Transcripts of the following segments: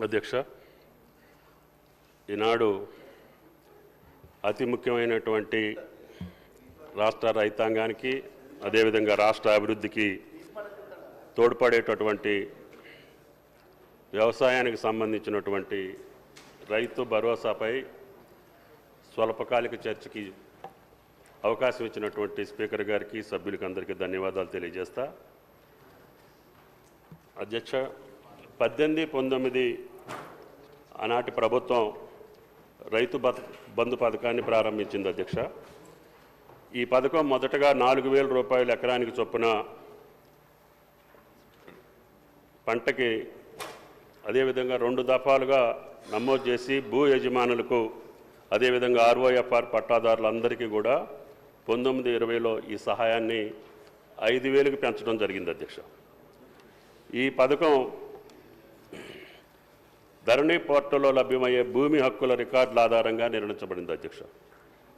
అధ్యక్ష, ఈనాడు అతి ముఖ్యమైనటువంటి రాష్ట్ర రైతాంగానికి అదేవిధంగా రాష్ట్ర అభివృద్ధికి తోడ్పడేటటువంటి వ్యవసాయానికి సంబంధించినటువంటి రైతు భరోసాపై స్వల్పకాలిక చర్చకి అవకాశం ఇచ్చినటువంటి స్పీకర్ గారికి సభ్యులకి అందరికీ ధన్యవాదాలు తెలియజేస్తా. అధ్యక్ష, 18-19 ఆనాటి ప్రభుత్వం రైతు బంధు పథకాన్ని ప్రారంభించింది. అధ్యక్ష, ఈ పథకం మొదటగా 4,000 రూపాయలు ఎకరానికి చొప్పున పంటకి అదేవిధంగా 2 దఫాలుగా నమోదు చేసి భూ యజమానులకు అదేవిధంగా ROFR పట్టాదారులందరికీ కూడా 19-20లో ఈ సహాయాన్ని 5,000కి పెంచడం జరిగింది. అధ్యక్ష, ఈ పథకం ధరణి పోర్టల్లో లభ్యమయ్యే భూమి హక్కుల రికార్డుల ఆధారంగా నిర్ణయించబడింది. అధ్యక్ష,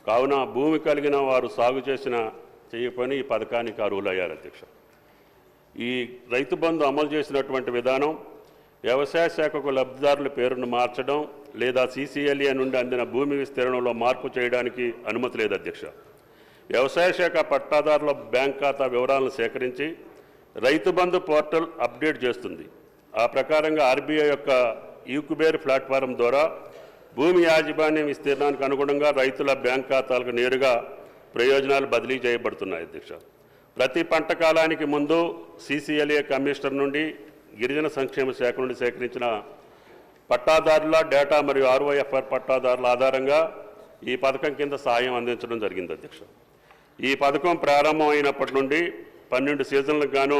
కావున భూమి కలిగిన వారు సాగు చేయకపోయినా ఈ పథకానికి అర్హులయ్యారు. అధ్యక్ష, ఈ రైతు బంధు అమలు చేసినటువంటి విధానం వ్యవసాయ శాఖకు లబ్ధిదారుల పేరును మార్చడం లేదా CCLA నుండి అందిన భూమి విస్తీర్ణంలో మార్పు చేయడానికి అనుమతి లేదు. అధ్యక్ష, వ్యవసాయ శాఖ పట్టాదారుల బ్యాంక్ ఖాతా వివరాలను సేకరించి రైతు బంధు పోర్టల్ అప్డేట్ చేస్తుంది. ఆ ప్రకారంగా RBI యొక్క యూకుబేర్ ప్లాట్ఫారం ద్వారా భూమి యాజమాన్యం విస్తీర్ణానికి అనుగుణంగా రైతుల బ్యాంక్ ఖాతాలకు నేరుగా ప్రయోజనాలు బదిలీ చేయబడుతున్నాయి. అధ్యక్ష, ప్రతి పంట కాలానికి ముందు CCLA కమిషనర్ నుండి గిరిజన సంక్షేమ శాఖ నుండి సేకరించిన పట్టాదారుల డేటా మరియు ROFR పట్టాదారుల ఆధారంగా ఈ పథకం కింద సహాయం అందించడం జరిగింది. అధ్యక్ష, ఈ పథకం ప్రారంభం అయినప్పటి నుండి 12 సీజన్లకు గాను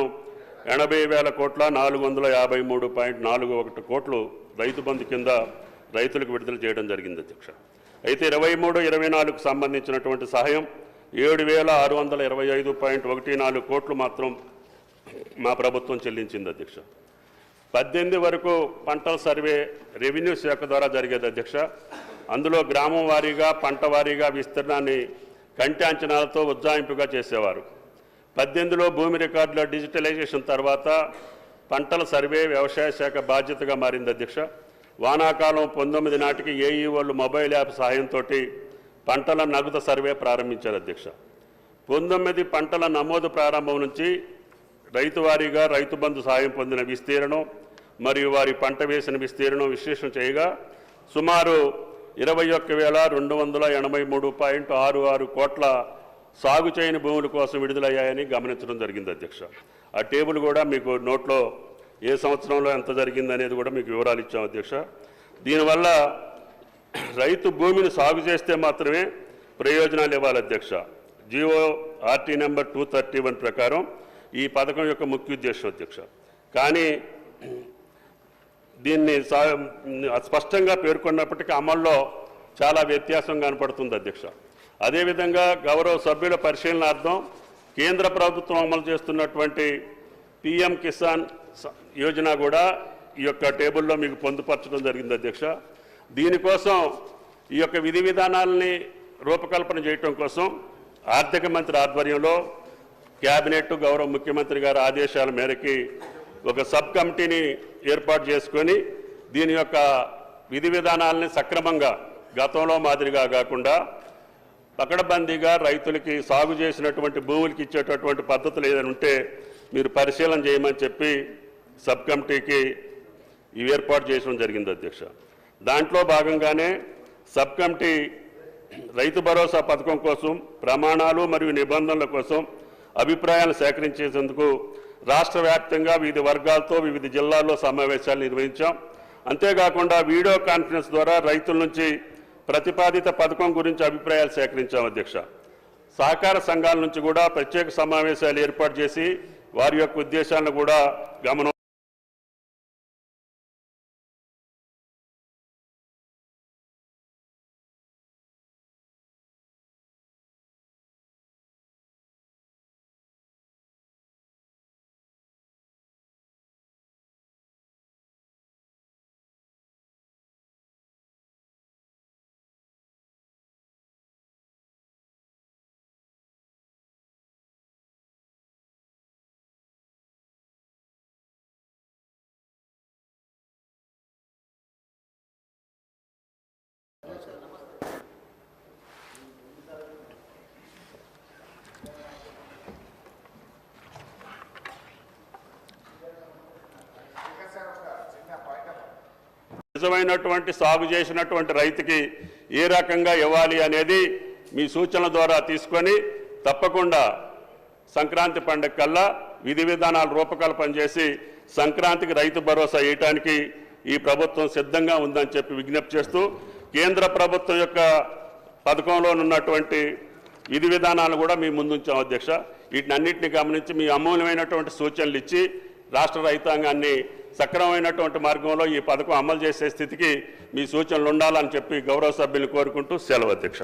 80,000 కోట్ల 453.41 కోట్లు రైతు బంధు కింద రైతులకు విడుదల చేయడం జరిగింది. అధ్యక్ష, అయితే 23-24కు సంబంధించినటువంటి సహాయం 7,625.14 కోట్లు మాత్రం మా ప్రభుత్వం చెల్లించింది. అధ్యక్ష, 18 వరకు పంటల సర్వే రెవెన్యూ శాఖ ద్వారా జరిగేది. అధ్యక్ష, అందులో గ్రామం వారీగా పంట వారీగా విస్తీర్ణాన్ని కంటి అంచనాలతో ఉజ్జాయింపుగా చేసేవారు. 18లో భూమి రికార్డుల డిజిటలైజేషన్ తర్వాత పంటల సర్వే వ్యవసాయ శాఖ బాధ్యతగా మారింది. అధ్యక్ష, వానాకాలం 19 నాటికి AEOలు మొబైల్ యాప్ సహాయంతో పంటల నగదు సర్వే ప్రారంభించారు. అధ్యక్ష, 19 పంటల నమోదు ప్రారంభం నుంచి రైతు వారీగా రైతు బంధు సహాయం పొందిన విస్తీర్ణం మరియు వారి పంట వేసిన విస్తీర్ణం విశ్లేషణ చేయగా సుమారు 21,283.66 కోట్ల సాగు చేయని భూముల కోసం విడుదలయ్యాయని గమనించడం జరిగింది. అధ్యక్ష, ఆ టేబుల్ కూడా మీకు నోట్లో ఏ సంవత్సరంలో ఎంత జరిగింది అనేది కూడా మీకు వివరాలు ఇచ్చాం. అధ్యక్ష, దీనివల్ల రైతు భూమిని సాగు చేస్తే మాత్రమే ప్రయోజనాలు ఇవ్వాలి. అధ్యక్ష, GORT నెంబర్ 231 ప్రకారం ఈ పథకం యొక్క ముఖ్య ఉద్దేశం. అధ్యక్ష, కానీ దీన్ని స్పష్టంగా పేర్కొన్నప్పటికీ అమల్లో చాలా వ్యత్యాసం కనపడుతుంది. అధ్యక్ష, అదేవిధంగా గౌరవ సభ్యుల పరిశీలనార్థం కేంద్ర ప్రభుత్వం అమలు చేస్తున్నటువంటి PM కిసాన్ యోజన కూడా ఈ యొక్క టేబుల్లో మీకు పొందుపరచడం జరిగింది. అధ్యక్ష, దీనికోసం ఈ యొక్క విధి విధానాలని రూపకల్పన చేయటం కోసం ఆర్థిక మంత్రి ఆధ్వర్యంలో క్యాబినెట్ గౌరవ ముఖ్యమంత్రి గారి ఆదేశాల మేరకి ఒక సబ్ కమిటీని ఏర్పాటు చేసుకొని దీని యొక్క విధి విధానాలని సక్రమంగా గతంలో మాదిరిగా కాకుండా పకడ్బందీగా రైతులకి సాగు చేసినటువంటి భూములకి ఇచ్చేటటువంటి పద్ధతులు ఏదైనా ఉంటే మీరు పరిశీలన చేయమని చెప్పి సబ్ కమిటీకి ఇవి ఏర్పాటు చేయడం జరిగింది. అధ్యక్ష, దాంట్లో భాగంగానే సబ్ కమిటీ రైతు భరోసా పథకం కోసం ప్రమాణాలు మరియు నిబంధనల కోసం అభిప్రాయాలు సేకరించేందుకు రాష్ట్ర వ్యాప్తంగా వివిధ వర్గాలతో వివిధ జిల్లాల్లో సమావేశాలు నిర్వహించాం. అంతేకాకుండా వీడియో కాన్ఫరెన్స్ ద్వారా రైతుల నుంచి ప్రతిపాదిత పథకం గురించి అభిప్రాయాలు సేకరించాం. అధ్యక్ష, సహకార సంఘాల నుంచి కూడా ప్రత్యేక సమావేశాలు ఏర్పాటు చేసి వారి యొక్క ఉద్దేశాలను కూడా గమనం నిజమైనటువంటి సాగు చేసినటువంటి రైతుకి ఏ రకంగా ఇవ్వాలి అనేది మీ సూచనల ద్వారా తీసుకొని తప్పకుండా సంక్రాంతి పండుగ కల్లా విధి విధానాలు రూపకల్పన చేసి సంక్రాంతికి రైతు భరోసా ఇవ్వడానికి ఈ ప్రభుత్వం సిద్ధంగా ఉందని చెప్పి విజ్ఞప్తి చేస్తూ కేంద్ర ప్రభుత్వం యొక్క పథకంలో ఉన్నటువంటి విధి విధానాలు కూడా మీ ముందుంచాం అధ్యక్ష. వీటినన్నింటినీ గమనించి మీ అమూల్యమైనటువంటి సూచనలు ఇచ్చి రాష్ట్ర రైతాంగాన్ని సక్రమమైనటువంటి మార్గంలో ఈ పథకం అమలు చేసే స్థితికి మీ సూచనలు ఉండాలని చెప్పి గౌరవ సభ్యులు కోరుకుంటూ సెలవు అధ్యక్ష.